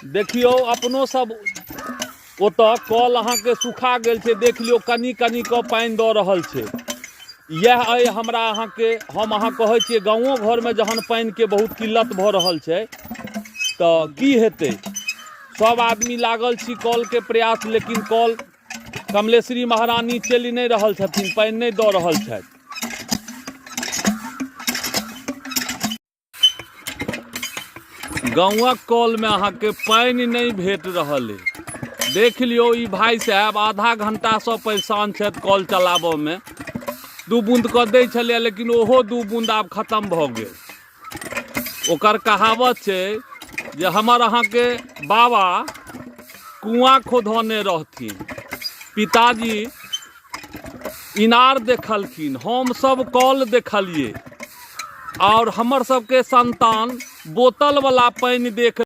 देखियो अपनो सब ओतऽ कल अहाँके सुखा गेल छै, देख लियो कनी कनी कऽ पानि दऽ रहल छै। यह अइ हमरा अहाँके, हम अहाँ कहै छियै गाँवो घरमे जहन पानिके बहुत किल्लत भऽ रहल छै तऽ की हेतै। सब आदमी लागल छी कलके प्रयास, लेकिन कल कमलेश्वरी महारानी चलि नहि रहल छथिन, पानि नहि दऽ रहल छथि। गाँवक कलमे अहाँके पानि नहीं भेट रहल है। देख लियो ई भाई साहब आधा घंटासँ परेशान छथि कल चलाबऽमे। 2 बूंद कऽ दै छलै, लेकिन ओहो 2 बूंद आब खत्म भऽ गेल। ओकर कहावत छै जे हमर अहाँके बाबा कुआँ खोधने रहथिन, पिताजी इनार देखलखिन, हम सब कल देखलिए, और हमर सबके संतान बोतल वाला पानि देख